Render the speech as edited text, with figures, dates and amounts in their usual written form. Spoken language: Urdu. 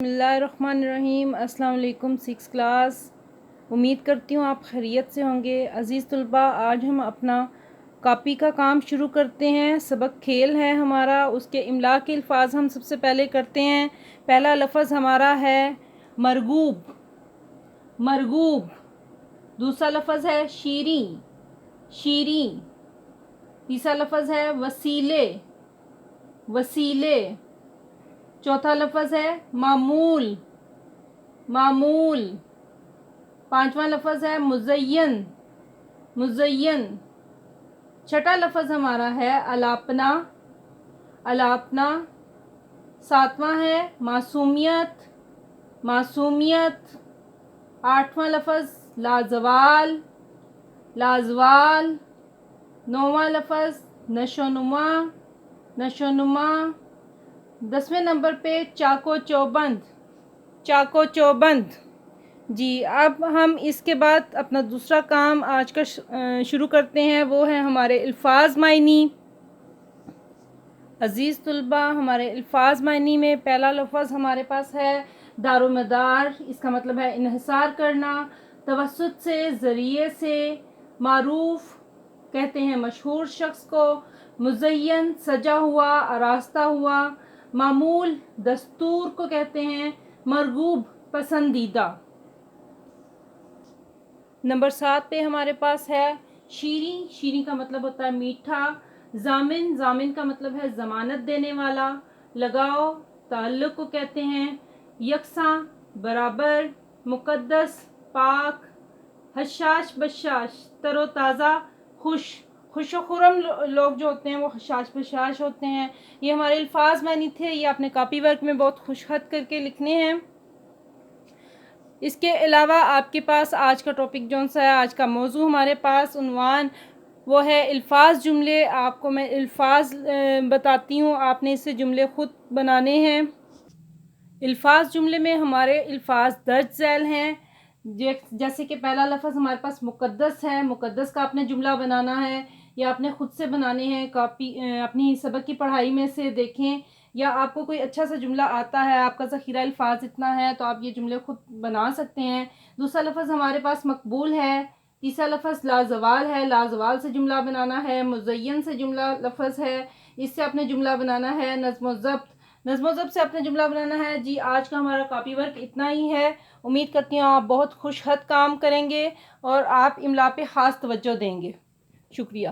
بسم اللہ الرحمن الرحیم۔ السلام علیکم 6 کلاس، امید کرتی ہوں آپ خیریت سے ہوں گے۔ عزیز طلباء، آج ہم اپنا کاپی کا کام شروع کرتے ہیں۔ سبق کھیل ہے ہمارا، اس کے املا کے الفاظ ہم سب سے پہلے کرتے ہیں۔ پہلا لفظ ہمارا ہے مرغوب، مرغوب۔ دوسرا لفظ ہے شیریں، شیریں۔ تیسرا لفظ ہے وسیلے، وسیلے۔ چوتھا لفظ ہے معمول، معمول۔ پانچواں لفظ ہے مزین، مزین۔ چھٹا لفظ ہمارا ہے الاپنا، الاپنا۔ ساتواں ہے معصومیت، معصومیت۔ آٹھواں لفظ لازوال، لازوال۔ نوواں لفظ نشو نما، نشو نما۔ 10ویں نمبر پہ چاق و چوبند، چاق و چوبند۔ جی اب ہم اس کے بعد اپنا دوسرا کام آج کا شروع کرتے ہیں، وہ ہے ہمارے الفاظ معنی۔ عزیز طلباء، ہمارے الفاظ معنی میں پہلا لفظ ہمارے پاس ہے دار و مدار۔ اس کا مطلب ہے انحصار کرنا، توسط سے، ذریعے سے۔ معروف کہتے ہیں مشہور شخص کو، مزین سجا ہوا، آراستہ ہوا۔ معمول دستور کو کہتے ہیں، مرغوب پسندیدہ۔ نمبر 7 پہ ہمارے پاس ہے شیریں، شیریں کا مطلب ہوتا ہے میٹھا۔ ضامن، ضامن کا مطلب ہے ضمانت دینے والا۔ لگاؤ تعلق کو کہتے ہیں، یکساں برابر۔ مقدس پاک۔ حشاش بشاش تر و تازہ، خوش، خوش و خرم لوگ جو ہوتے ہیں وہ حشاش بشاش ہوتے ہیں۔ یہ ہمارے الفاظ معنی تھے، یہ اپنے کاپی ورک میں بہت خوش خط کر کے لکھنے ہیں۔ اس کے علاوہ آپ کے پاس آج کا ٹاپک جون سا ہے، آج کا موضوع ہمارے پاس عنوان وہ ہے الفاظ جملے۔ آپ کو میں الفاظ بتاتی ہوں، آپ نے اس سے جملے خود بنانے ہیں۔ الفاظ جملے میں ہمارے الفاظ درج ذیل ہیں، جیسے کہ پہلا لفظ ہمارے پاس مقدس ہے، مقدس کا آپ نے جملہ بنانا ہے یا آپ نے خود سے بنانے ہیں۔ کاپی اپنی سبق کی پڑھائی میں سے دیکھیں، یا آپ کو کوئی اچھا سا جملہ آتا ہے، آپ کا ذخیرہ الفاظ اتنا ہے تو آپ یہ جملے خود بنا سکتے ہیں۔ دوسرا لفظ ہمارے پاس مقبول ہے۔ تیسرا لفظ لازوال ہے، لازوال سے جملہ بنانا ہے۔ مزین سے جملہ لفظ ہے، اس سے آپ نے جملہ بنانا ہے۔ نظم و ضبط، نظم و ضبط سے آپ نے جملہ بنانا ہے۔ جی آج کا ہمارا کاپی ورک اتنا ہی ہے۔ امید کرتی ہوں آپ بہت خوش خط کام کریں گے اور آپ املا پہ خاص توجہ دیں گے۔ شکریہ۔